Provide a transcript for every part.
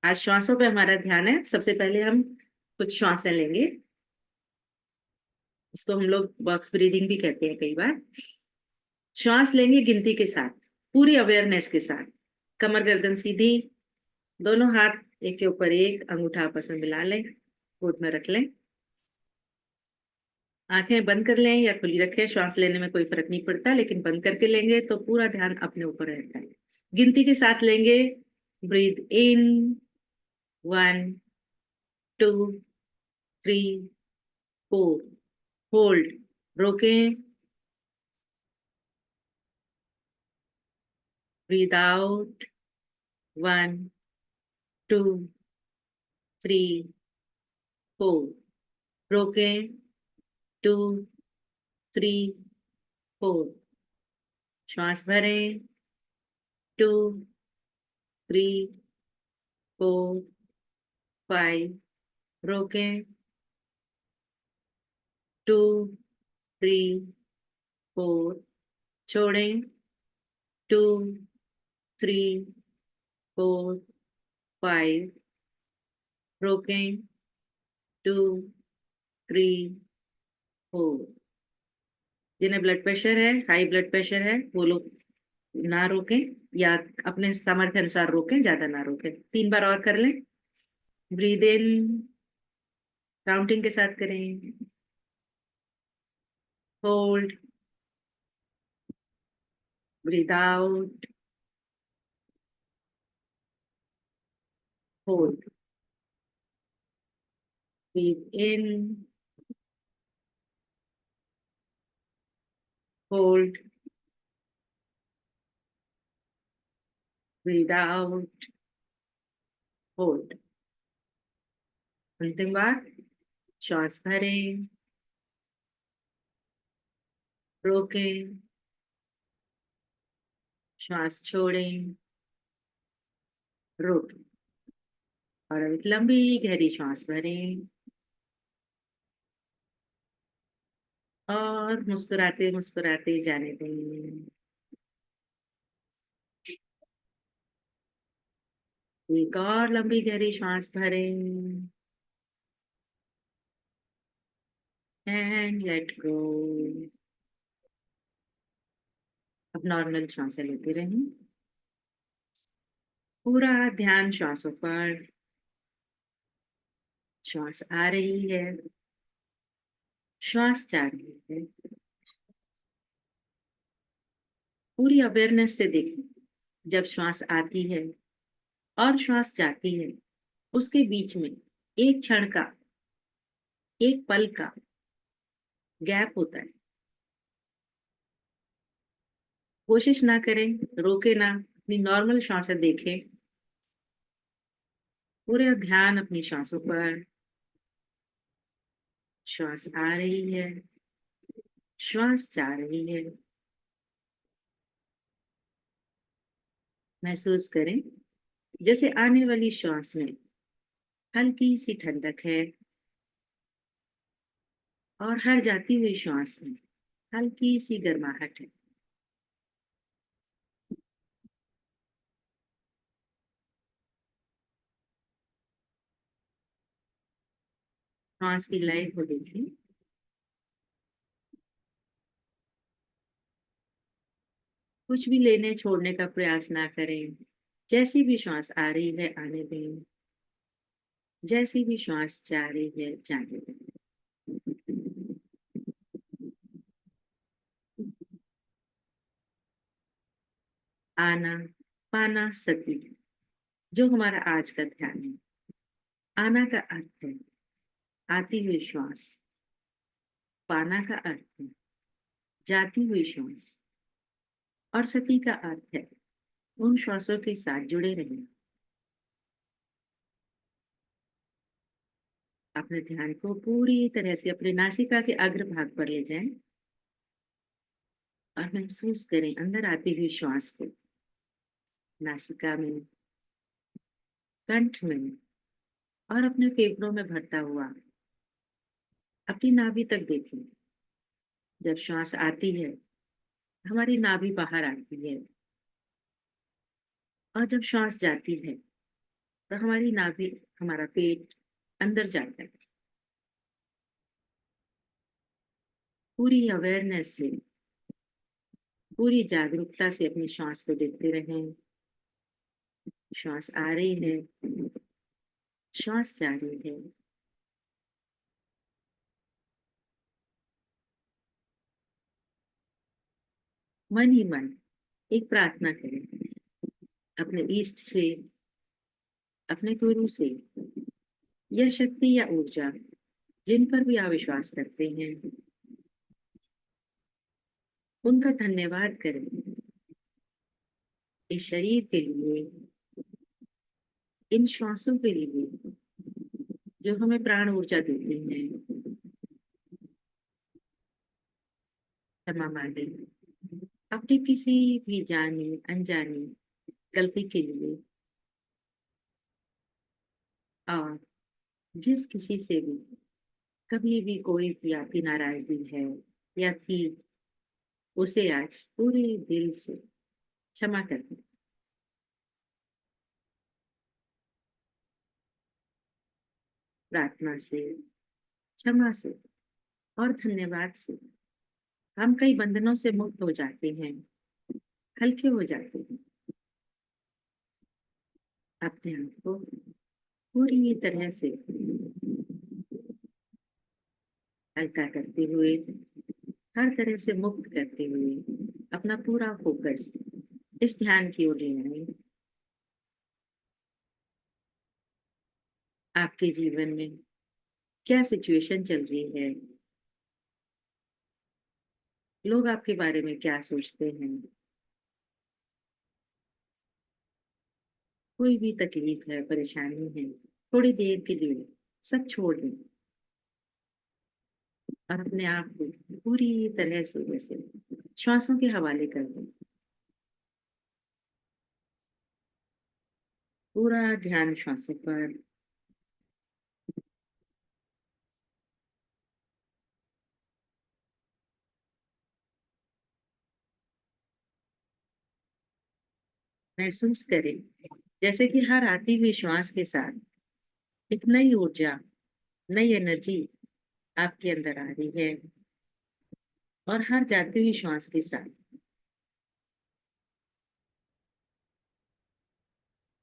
आज श्वासों पे हमारा ध्यान है। सबसे पहले हम कुछ श्वासें लेंगे। इसको हम लोग बॉक्स ब्रीदिंग भी कहते हैं कई बार। श्वास लेंगे गिनती के साथ, पूरी अवेयरनेस के साथ। कमर गर्दन सीधी, दोनों हाथ एक के ऊपर एक, अंगूठा आपस में मिला लें, गोद में रख लें। आंखें बंद कर लें या खुली रखें, श्वास लेने में कोई फर्क नहीं पड़ता, लेकिन बंद करके लेंगे तो पूरा ध्यान अपने ऊपर रहता है। गिनती के साथ लेंगे। Breathe in, 1, 2, 3, 4। होल्ड, रोकें। Breathe out, 1, 2, 3, 4। रोकें, 2, 3, 4। श्वास भरें, 2, 3, 4, 5। रोकें, 2, 3, 4। छोड़ें, 2, 3, 4, 5। रोकें, 2, 3, 4। जिन्हें ब्लड प्रेशर है, हाई ब्लड प्रेशर है, वो लोग ना रोकें, या अपने सामर्थ्य अनुसार रोकें, ज्यादा ना रोकें। 3 बार और कर लें। ब्रीद इन, काउंटिंग के साथ करें। Hold, breathe out, hold. Breathe in, hold, breathe out, hold. अंतिम बार, श्वास भरें, रोकें, श्वास छोड़ें, रोकें। और अब एक लंबी गहरी श्वास भरें और मुस्कुराते मुस्कुराते जाने दें। एक और लंबी गहरी श्वास भरें एंड लेट गो। अब नॉर्मल श्वासें लेते रहें। पूरा ध्यान श्वासों पर। श्वास आ रही है, श्वास जा रही है। पूरी अवेयरनेस से देखें। जब श्वास आती है और श्वास जाती है, उसके बीच में एक क्षण का, एक पल का गैप होता है। कोशिश ना करें, रोके ना, अपनी नॉर्मल श्वासें देखें। पूरा ध्यान अपनी श्वासों पर। श्वास आ रही है, श्वास जा रही है। महसूस करें जैसे आने वाली श्वास में हल्की सी ठंडक है और हर जाती हुई श्वास में हल्की सी गर्माहट है। श्वास की लय को देखें। कुछ भी लेने छोड़ने का प्रयास ना करें। जैसी भी श्वास आ रही है आने दें, जैसी भी श्वास जा रही है जाने दें। आना, पाना, सती, जो हमारा आज का ध्यान है। आना का अर्थ है आती हुई श्वास, पाना का अर्थ है जाती हुई श्वास, और सती का अर्थ है उन श्वासों के साथ जुड़े रहना। अपने ध्यान को पूरी तरह से अपने नासिका के अग्रभाग पर ले जाएं और महसूस करें अंदर आती हुई श्वास को, नासिका में, कंठ में, और अपने फेफड़ों में भरता हुआ अपनी नाभि तक देखें। जब श्वास आती है, हमारी नाभि बाहर आती है, और जब श्वास जाती है, तो हमारी नाभि, हमारा पेट अंदर जाता है। पूरी अवेयरनेस से, पूरी जागरूकता से अपनी श्वास को देखते रहें। श्वास आ रही है, श्वास जा रही है। मन ही मन एक प्रार्थना करें अपने इष्ट से, अपने गुरु से, या शक्ति या ऊर्जा जिन पर भी आप विश्वास करते हैं, उनका धन्यवाद करें इस शरीर के लिए, इन श्वासों के लिए जो हमें प्राण ऊर्जा देती हैं। क्षमा मांगे अपनी किसी भी जानी अनजानी गलती के लिए, और जिस किसी से भी कभी भी कोई भी आपकी नाराजगी है या थी, उसे आज पूरे दिल से क्षमा कर दें। प्रार्थना से, क्षमा से और धन्यवाद से हम कई बंधनों से मुक्त हो जाते हैं, हल्के हो जाते हैं। अपने आप को पूरी तरह से हल्का करते हुए, हर तरह से मुक्त करते हुए अपना पूरा फोकस इस ध्यान की ओर ले आए। आपके जीवन में क्या सिचुएशन चल रही है, लोग आपके बारे में क्या सोचते हैं, कोई भी तकलीफ है, परेशानी है, थोड़ी देर के लिए सब छोड़ दें और अपने आप को पूरी तरह से जैसे श्वासों के हवाले कर दें। पूरा ध्यान श्वासों पर। महसूस करें जैसे कि हर आती हुई श्वास के साथ एक नई ऊर्जा, नई एनर्जी आपके अंदर आ रही है, और हर जाती हुई श्वास के साथ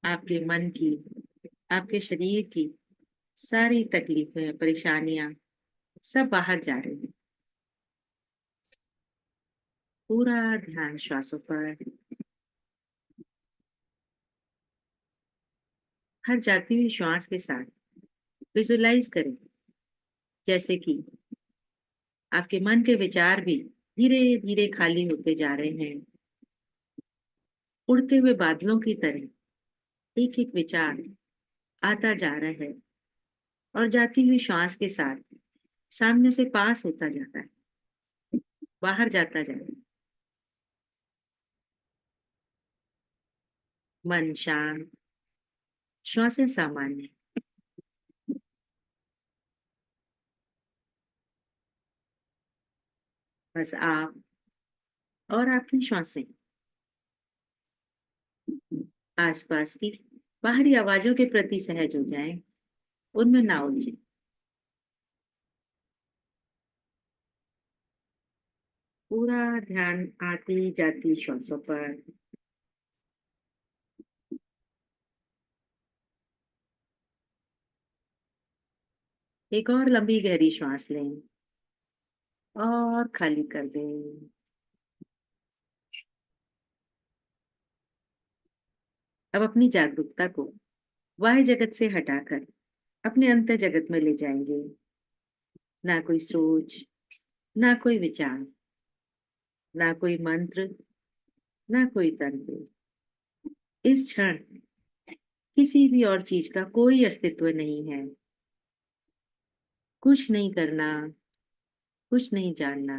आपके मन की, आपके शरीर की सारी तकलीफें, परेशानियां सब बाहर जा रही हैं। पूरा ध्यान श्वासों पर। हर जाती हुई श्वास के साथ विजुलाइज करें जैसे कि आपके मन के विचार भी धीरे धीरे खाली होते जा रहे हैं। उड़ते हुए बादलों की तरह एक एक विचार आता जा रहा है और जाती हुई श्वास के साथ सामने से पास होता जाता है, बाहर जाता जाता है। मन शांत, श्वासें सामान्य। बस आप और आपकी श्वासें आसपास की बाहरी आवाजों के प्रति सहज हो जाएं, उनमें ना उलझें। पूरा ध्यान आती जाती श्वासों पर। एक और लंबी गहरी श्वास लें और खाली कर दें। अब अपनी जागरूकता को बाह्य जगत से हटाकर अपने अंतर जगत में ले जाएंगे। ना कोई सोच, ना कोई विचार, ना कोई मंत्र, ना कोई तंत्र। इस क्षण किसी भी और चीज का कोई अस्तित्व नहीं है। कुछ नहीं करना, कुछ नहीं जानना,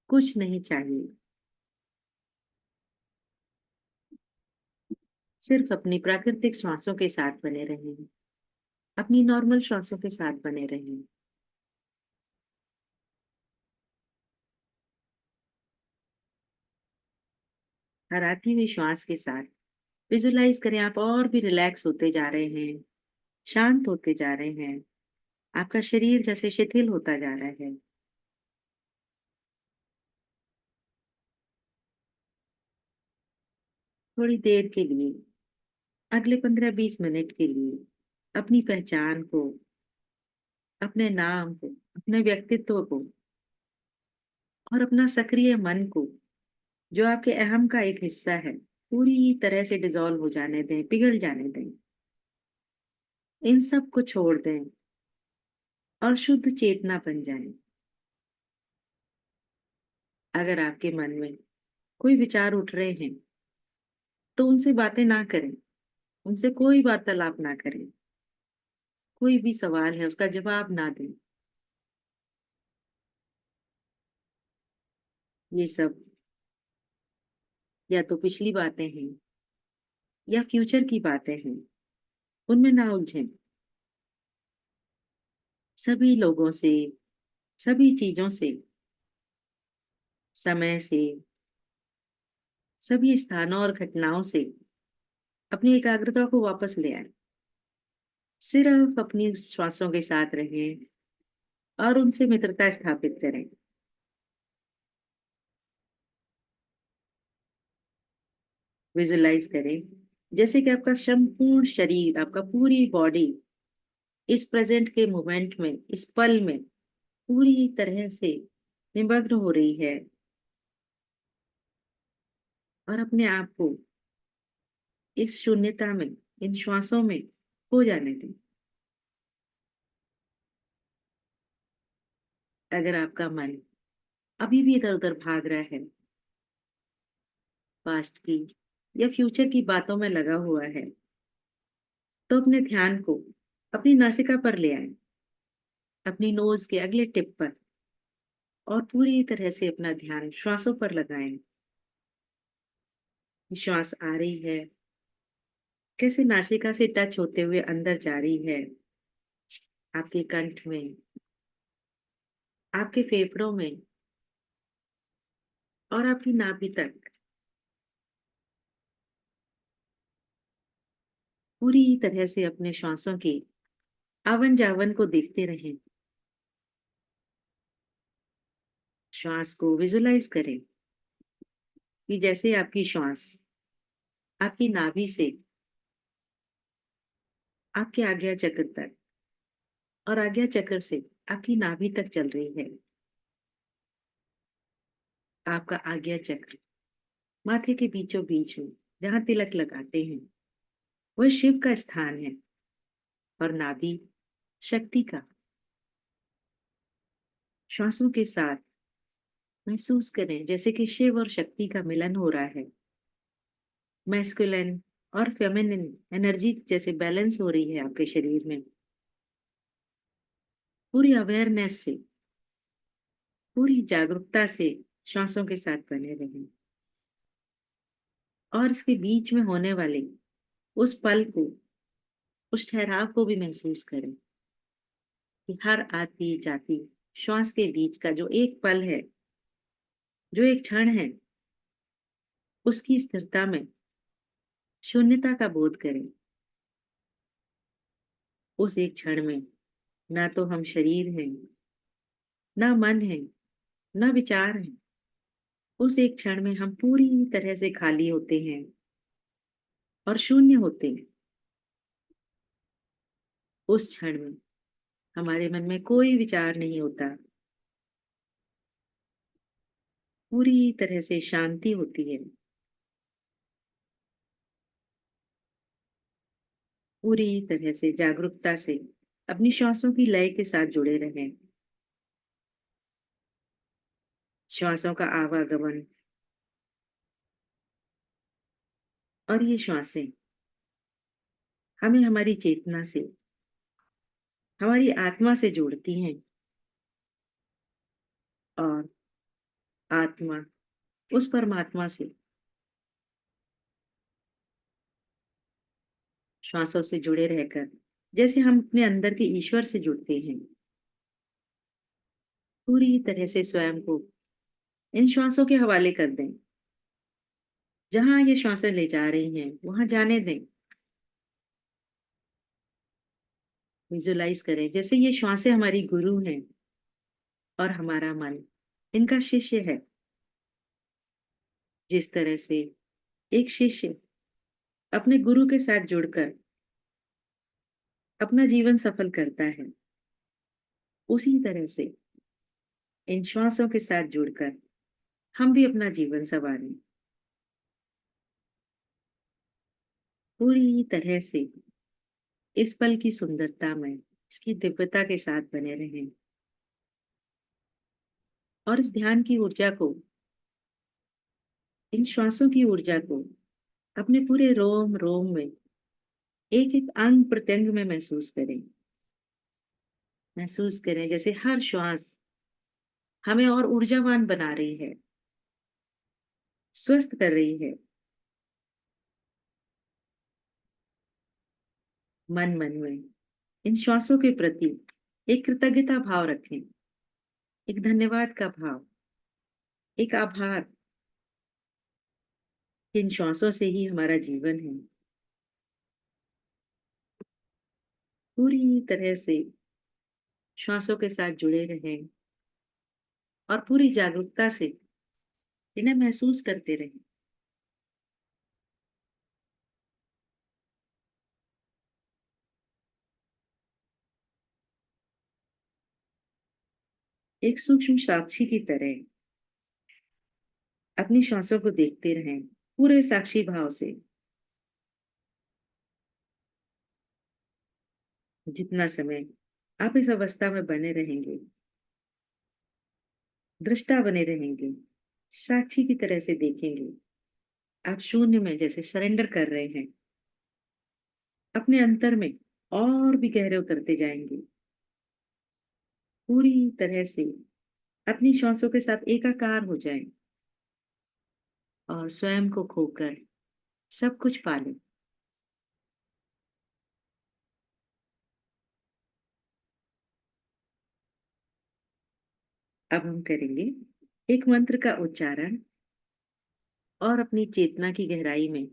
कुछ नहीं चाहिए। सिर्फ अपनी प्राकृतिक श्वासों के साथ बने रहें, अपनी नॉर्मल श्वासों के साथ बने रहें। हर आती हुई श्वास के साथ विजुलाइज करें आप और भी रिलैक्स होते जा रहे हैं, शांत होते जा रहे हैं। आपका शरीर जैसे शिथिल होता जा रहा है। थोड़ी देर के लिए, अगले 15-20 मिनट के लिए अपनी पहचान को, अपने नाम को, अपने व्यक्तित्व को और अपना सक्रिय मन को, जो आपके अहम का एक हिस्सा है, पूरी तरह से डिसॉल्व हो जाने दें, पिघल जाने दें। इन सब को छोड़ दें और शुद्ध चेतना बन जाएं। अगर आपके मन में कोई विचार उठ रहे हैं, तो उनसे बातें ना करें, उनसे कोई वार्तालाप ना करें। कोई भी सवाल है, उसका जवाब ना दें। ये सब या तो पिछली बातें हैं या फ्यूचर की बातें हैं, उनमें ना उलझें। सभी लोगों से, सभी चीजों से, समय से, सभी स्थानों और घटनाओं से अपनी एकाग्रता को वापस ले आए। सिर्फ अपनी श्वासों के साथ रहें और उनसे मित्रता स्थापित करें। विजुलाइज करें जैसे कि आपका संपूर्ण शरीर, आपका पूरी बॉडी इस प्रेजेंट के मोमेंट में, इस पल में पूरी तरह से निमग्न हो रही है और अपने आप को इस शून्यता में, इन श्वासों में खो जाने दें। अगर आपका मन अभी भी इधर उधर भाग रहा है, पास्ट की या फ्यूचर की बातों में लगा हुआ है, तो अपने ध्यान को अपनी नासिका पर ले आए, अपनी नोज के अगले टिप पर, और पूरी तरह से अपना ध्यान श्वासों पर लगाएं। श्वास आ रही है, कैसे नासिका से टच होते हुए अंदर जा रही है, आपके कंठ में, आपके फेफड़ों में और आपकी नाभि तक। पूरी तरह से अपने श्वासों के आवन जावन को देखते रहें। श्वास को विजुलाइज करें कि जैसे आपकी श्वास आपकी नाभि से आपके आज्ञा चक्र तक और आज्ञा चक्र से आपकी नाभि तक चल रही है। आपका आज्ञा चक्र माथे के बीचों बीच में, जहां तिलक लगाते हैं, वह शिव का स्थान है और नाभि शक्ति का। श्वासों के साथ महसूस करें जैसे कि शिव और शक्ति का मिलन हो रहा है। मैस्कुलिन और फेमिनिन एनर्जी जैसे बैलेंस हो रही है आपके शरीर में। पूरी अवेयरनेस से, पूरी जागरूकता से श्वासों के साथ बने रहें और इसके बीच में होने वाले उस पल को, उस ठहराव को भी महसूस करें कि हर आती जाती श्वास के बीच का जो एक पल है, जो एक क्षण है, उसकी स्थिरता में शून्यता का बोध करें। उस एक क्षण में ना तो हम शरीर हैं, ना मन है, ना विचार है। उस एक क्षण में हम पूरी तरह से खाली होते हैं और शून्य होते हैं। उस क्षण में हमारे मन में कोई विचार नहीं होता, पूरी तरह से शांति होती है। पूरी तरह से जागरूकता से अपनी श्वासों की लय के साथ जुड़े रहें। श्वासों का आवागमन और ये श्वासें हमें हमारी चेतना से, हमारी आत्मा से जोड़ती हैं और आत्मा उस परमात्मा से, श्वासों से जुड़े रहकर जैसे हम अपने अंदर के ईश्वर से जुड़ते हैं। पूरी तरह से स्वयं को इन श्वासों के हवाले कर दें। जहां ये श्वासें ले जा रही हैं वहां जाने दें। विजुलाइज करें जैसे ये श्वासें हमारी गुरु हैं और हमारा मन इनका शिष्य है। जिस तरह से एक शिष्य अपने गुरु के साथ जुड़कर अपना जीवन सफल करता है, उसी तरह से इन श्वासों के साथ जुड़कर हम भी अपना जीवन संवारें। पूरी तरह से इस पल की सुंदरता में, इसकी दिव्यता के साथ बने रहें और इस ध्यान की ऊर्जा को, इन श्वासों की ऊर्जा को अपने पूरे रोम रोम में, एक एक अंग प्रत्यंग में महसूस करें। महसूस करें जैसे हर श्वास हमें और ऊर्जावान बना रही है, स्वस्थ कर रही है। मन मन में इन श्वासों के प्रति एक कृतज्ञता भाव रखें, एक धन्यवाद का भाव, एक आभार। इन श्वासों से ही हमारा जीवन है। पूरी तरह से श्वासों के साथ जुड़े रहें और पूरी जागरूकता से इन्हें महसूस करते रहें। एक सूक्ष्म साक्षी की तरह अपनी श्वासों को देखते रहें, पूरे साक्षी भाव से। जितना समय आप इस अवस्था में बने रहेंगे, दृष्टा बने रहेंगे, साक्षी की तरह से देखेंगे, आप शून्य में जैसे सरेंडर कर रहे हैं, अपने अंतर में और भी गहरे उतरते जाएंगे। पूरी तरह से अपनी श्वासों के साथ एकाकार हो जाएं और स्वयं को खोकर सब कुछ पालें। अब हम करेंगे एक मंत्र का उच्चारण और अपनी चेतना की गहराई में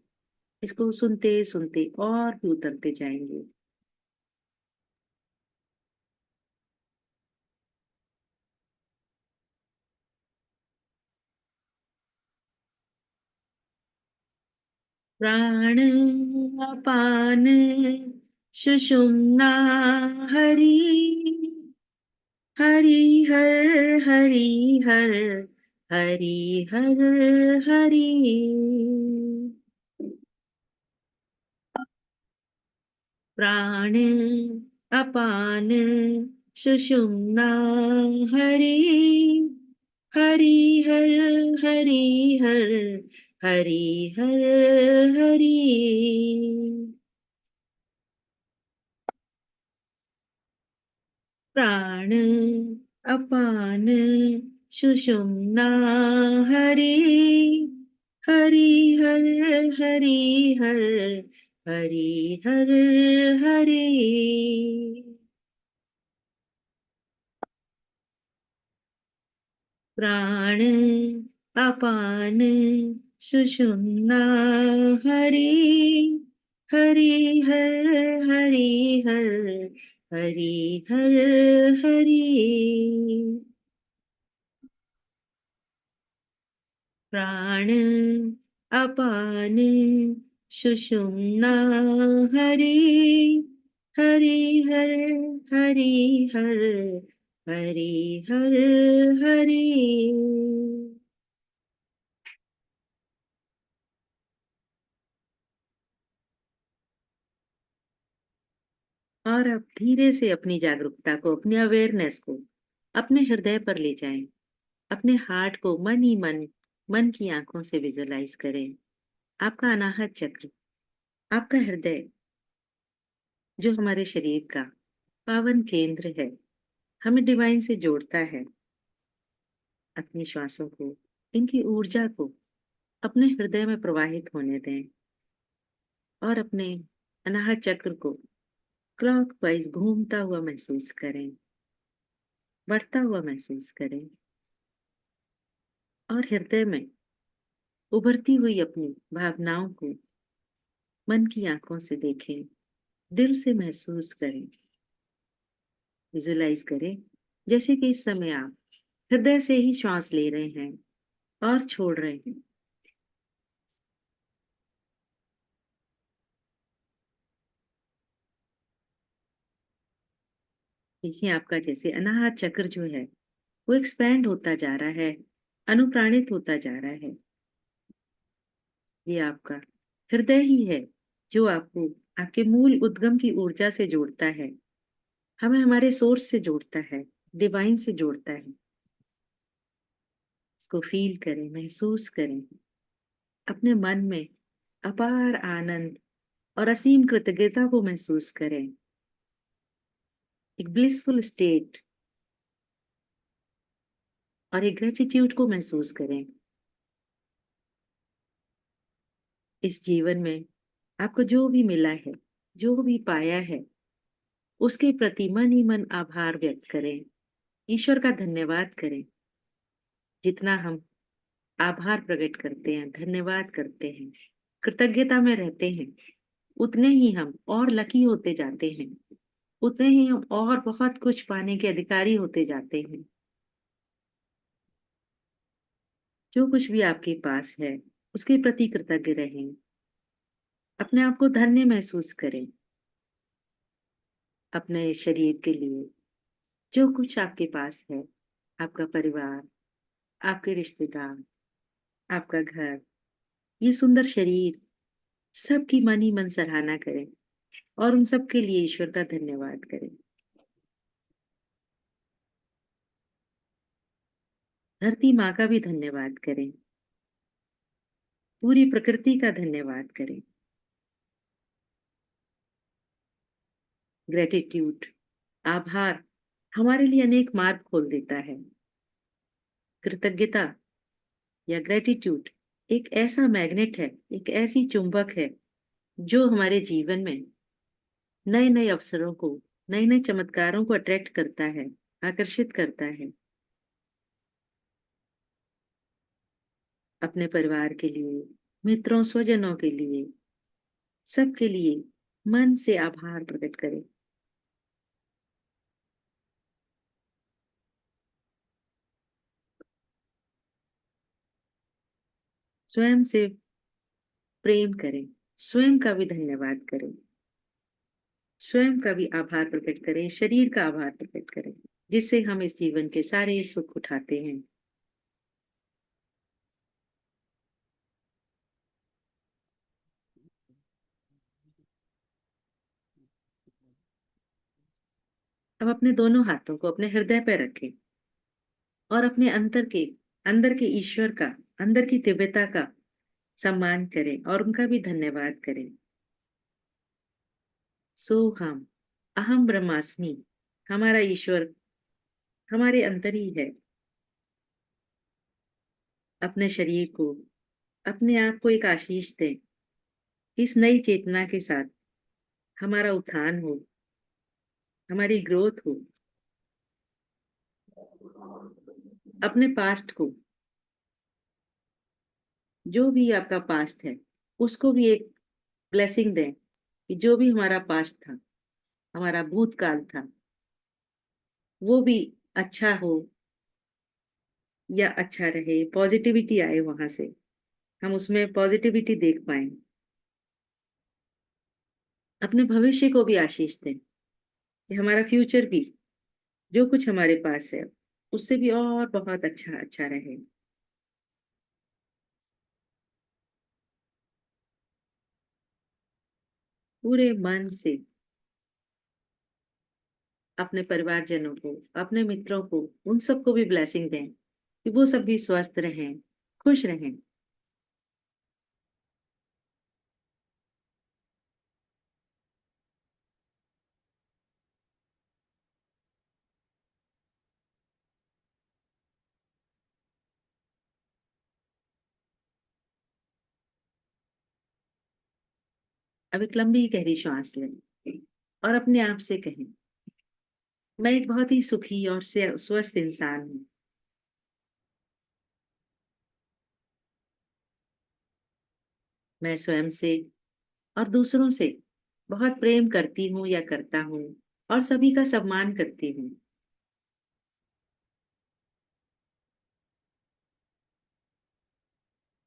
इसको सुनते सुनते और भी उतरते जाएंगे। प्राण अपान सुषुम्ना हरि हरि हरि हर हरि हर हरि। प्राण अपान सुषुम्ना हरि हरि हर हरि हर हरि हर हरि। प्राण अपान सुषुम्ना हरि हरि हर हरि हर हरि हर हरि। प्राण अपान सुषुम्ना हरि हरि हर हरि हर हरि हर हरि। प्राण अपान सुषुम्ना हरि हरि हर हरि हर हरि हर हरि। और अब धीरे से अपनी जागरूकता को, अपने अवेयरनेस को अपने हृदय पर ले जाएं। अपने हार्ट को मन ही मन, मन की आंखों से विजुलाइज करें। आपका अनाहत चक्र, आपका हृदय जो हमारे शरीर का पावन केंद्र है, हमें डिवाइन से जोड़ता है। अपनी श्वासों को, इनकी ऊर्जा को अपने हृदय में प्रवाहित होने दें और अपने अनाहत चक्र को क्लॉकवाइज घूमता हुआ महसूस करें, बढ़ता हुआ महसूस करें और हृदय में उभरती हुई अपनी भावनाओं को मन की आंखों से देखें, दिल से महसूस करें, विजुलाइज करें, जैसे कि इस समय आप हृदय से ही श्वास ले रहे हैं और छोड़ रहे हैं। देखिए आपका जैसे अनाहत चक्र जो है वो एक्सपैंड होता जा रहा है, अनुप्राणित होता जा रहा है। ये आपका हृदय ही है जो आपको आपके मूल उद्गम की ऊर्जा से जोड़ता है, हमें हमारे सोर्स से जोड़ता है, डिवाइन से जोड़ता है। इसको फील करें, महसूस करें। अपने मन में अपार आनंद और असीम कृतज्ञता को महसूस करें। एक ब्लिसफुल स्टेट और एक ग्रेटिट्यूड को महसूस करें। इस जीवन में आपको जो भी मिला है, जो भी पाया है, उसके प्रति मन ही मन आभार व्यक्त करें। ईश्वर का धन्यवाद करें। जितना हम आभार प्रकट करते हैं, धन्यवाद करते हैं, कृतज्ञता में रहते हैं, उतने ही हम और लकी होते जाते हैं, उतने ही हम और बहुत कुछ पाने के अधिकारी होते जाते हैं। जो कुछ भी आपके पास है, उसके प्रति कृतज्ञ रहें। अपने आप को धन्य महसूस करें। अपने शरीर के लिए जो कुछ आपके पास है, आपका परिवार, आपके रिश्तेदार, आपका घर, ये सुंदर शरीर, सबकी मन ही मन सराहना करें और उन सब के लिए ईश्वर का धन्यवाद करें। धरती माँ का भी धन्यवाद करें। पूरी प्रकृति का धन्यवाद करें। ग्रेटिट्यूड, आभार हमारे लिए अनेक मार्ग खोल देता है। कृतज्ञता या ग्रेटिट्यूड एक ऐसा मैग्नेट है, एक ऐसी चुंबक है जो हमारे जीवन में नए नए अवसरों को, नए नए चमत्कारों को अट्रैक्ट करता है, आकर्षित करता है। अपने परिवार के लिए, मित्रों स्वजनों के लिए, सबके लिए मन से आभार प्रकट करें। स्वयं से प्रेम करें, स्वयं का भी धन्यवाद करें, स्वयं का भी आभार प्रकट करें, शरीर का आभार प्रकट करें, जिससे हम इस जीवन के सारे सुख उठाते हैं। अब अपने दोनों हाथों को अपने हृदय पर रखें और अपने अंदर के ईश्वर का, अंदर की दिव्यता का सम्मान करें और उनका भी धन्यवाद करें। सो हम अहम ब्रह्मास्मि, हमारा ईश्वर हमारे अंदर ही है। अपने शरीर को, अपने आप को एक आशीष दें। इस नई चेतना के साथ हमारा उत्थान हो, हमारी ग्रोथ हो। अपने पास्ट को, जो भी आपका पास्ट है, उसको भी एक ब्लेसिंग दें कि जो भी हमारा पास्ट था, हमारा भूतकाल था, वो भी अच्छा हो या अच्छा रहे, पॉजिटिविटी आए वहां से, हम उसमें पॉजिटिविटी देख पाए। अपने भविष्य को भी आशीष दें कि हमारा फ्यूचर भी, जो कुछ हमारे पास है, उससे भी और बहुत अच्छा अच्छा रहे। पूरे मन से अपने परिवारजनों को, अपने मित्रों को, उन सबको भी ब्लेसिंग दें कि वो सब भी स्वस्थ रहें, खुश रहें। अब एक लंबी गहरी सांस लें और अपने आप से कहें, मैं एक बहुत ही सुखी और स्वस्थ इंसान हूँ। मैं स्वयं से और दूसरों से बहुत प्रेम करती हूँ या करता हूँ और सभी का सम्मान करती हूँ।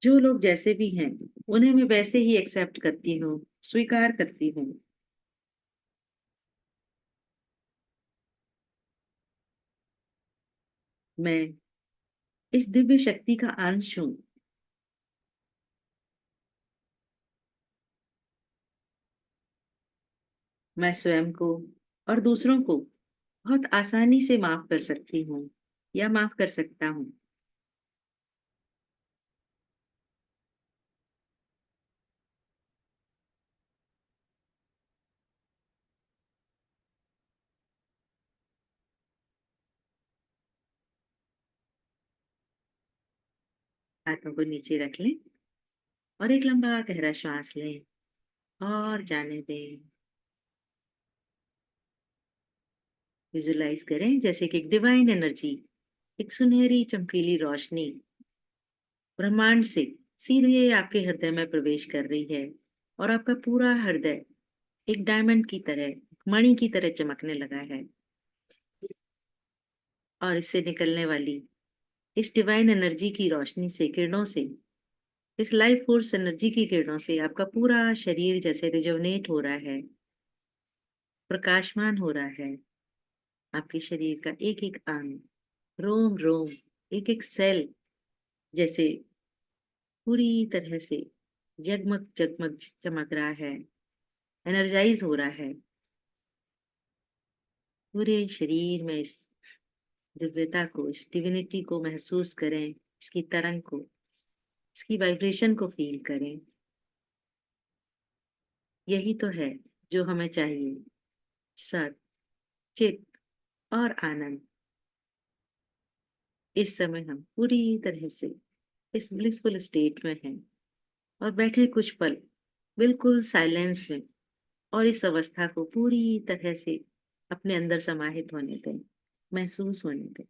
जो लोग जैसे भी हैं, उन्हें मैं वैसे ही एक्सेप्ट करती हूँ, स्वीकार करती हूँ। मैं इस दिव्य शक्ति का अंश हूँ। मैं स्वयं को और दूसरों को बहुत आसानी से माफ कर सकती हूँ या माफ कर सकता हूँ। हाथों को नीचे रख लें और एक लंबा गहरा श्वास लें और जाने दें। विजुलाइज करें जैसे कि एक डिवाइन एनर्जी, एक सुनहरी चमकीली रोशनी ब्रह्मांड से सीधे आपके हृदय में प्रवेश कर रही है और आपका पूरा हृदय एक डायमंड की तरह, मणि की तरह चमकने लगा है। और इससे निकलने वाली इस डिवाइन एनर्जी की रोशनी से, किरणों से, इस लाइफ फोर्स एनर्जी की किरणों से आपका पूरा शरीर जैसे रिजुवनेट हो रहा है, प्रकाशमान हो रहा है। आपके शरीर का एक एक अंग, रोम रोम, एक एक सेल जैसे पूरी तरह से जगमग जगमग चमक रहा है, एनर्जाइज हो रहा है। पूरे शरीर में इस दिव्यता को, इस डिविनिटी को महसूस करें, इसकी तरंग को, इसकी वाइब्रेशन को फील करें। यही तो है जो हमें चाहिए, सत, चित और आनंद। इस समय हम पूरी तरह से इस ब्लिसफुल स्टेट में हैं और बैठे कुछ पल बिल्कुल साइलेंस में और इस अवस्था को पूरी तरह से अपने अंदर समाहित होने दें, महसूस होने दें।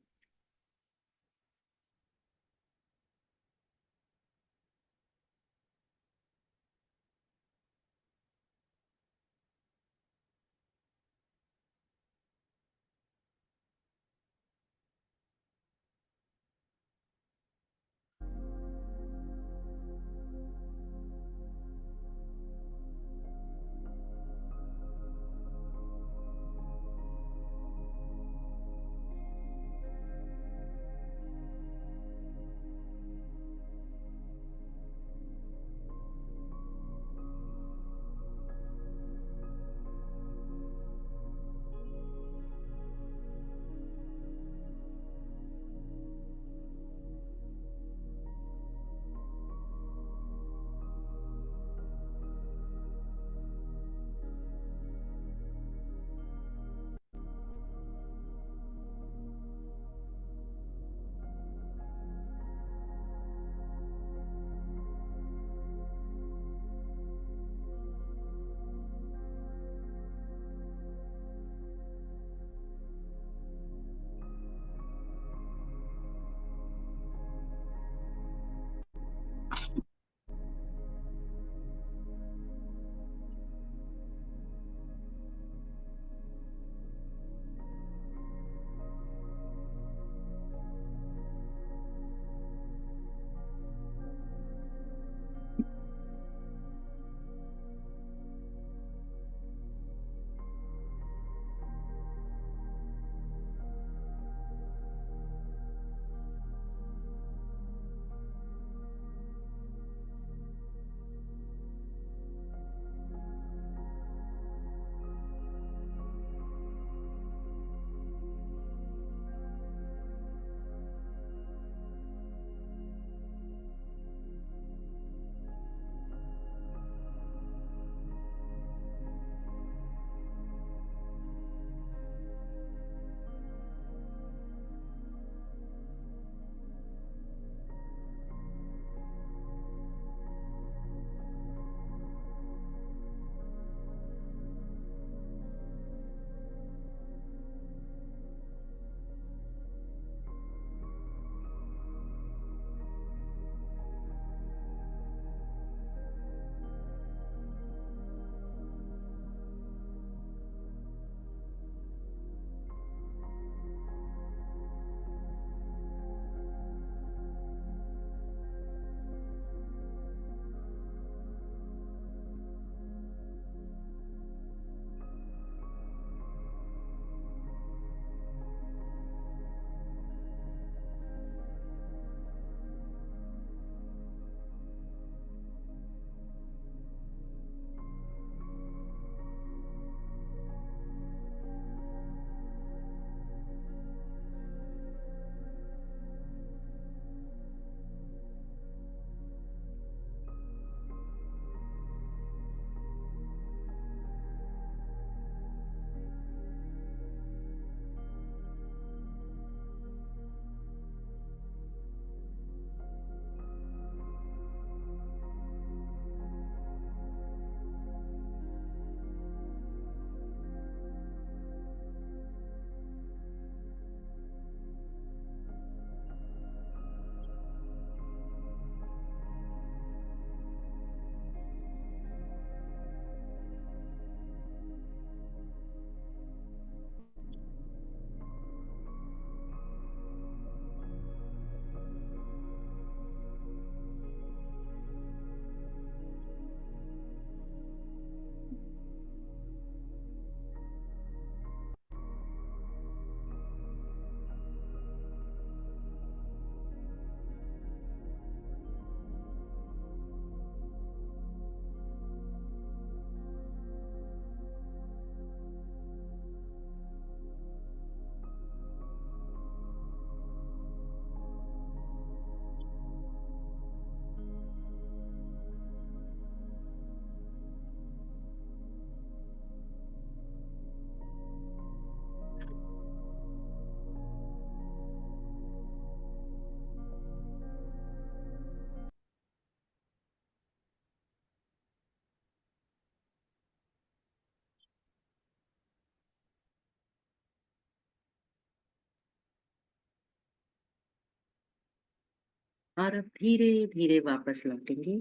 और अब धीरे धीरे वापस लौटेंगे।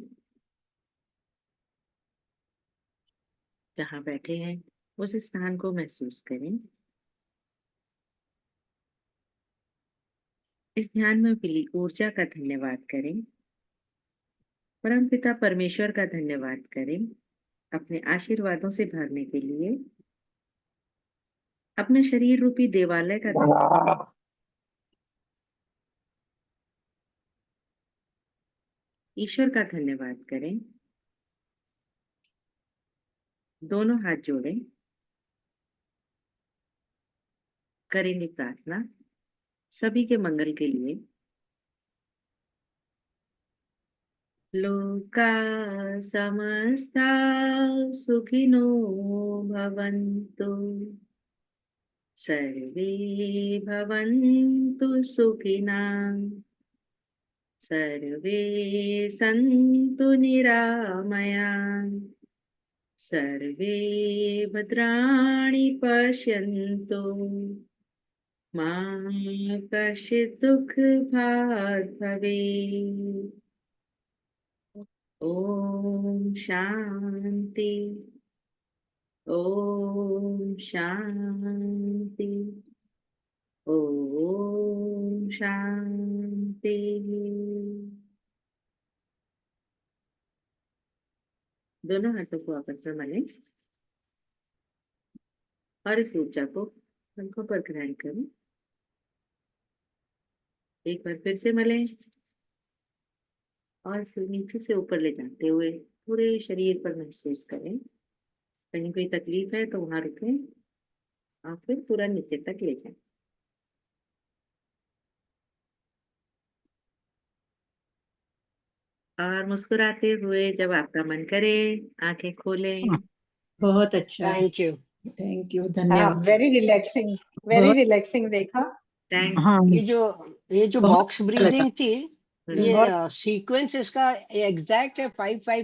जहाँ बैठे हैं उस स्थान को महसूस करें। इस ध्यान में मिली ऊर्जा का धन्यवाद करें। परमपिता परमेश्वर का धन्यवाद करें अपने आशीर्वादों से भरने के लिए। अपने शरीर रूपी देवालय का धन्यवाद। ईश्वर का धन्यवाद करें। दोनों हाथ जोड़ें। करेंगे प्रार्थना सभी के मंगल के लिए। लोका समस्ता सुखिनो भवन्तु। सर्वे भवन्तु सुखिनः। सर्वे सन्तु निरामयाः। सर्वे भद्राणि पश्यन्तु। मा कश्चित् दुःखभाग् भवेत्। ओम शांति। ओम शांति। ओम शांति। दोनों हाथों को आपस में मलें और इस ऊर्जा को पंखों पर ग्रहण करें। एक बार फिर से मलें और इसे नीचे से ऊपर ले जाते हुए पूरे शरीर पर महसूस करें। कहीं कोई तकलीफ है तो वहां रुकें और फिर पूरा नीचे तक ले जाएं। और मुस्कुराते हुए जब आपका मन करे आंखें खोलें। बहुत अच्छा। Thank you. थैंक यू, हाँ, धन्यवाद। वेरी रिलैक्सिंग, वेरी बहुत रिलैक्सिंग रेखा। थैंक हाँ, ये जो बहुत बॉक्स अच्छा लगा। ब्रीदिंग थी, हम्म। ये बहुत सीक्वेंस इसका एग्जैक्ट है 5-5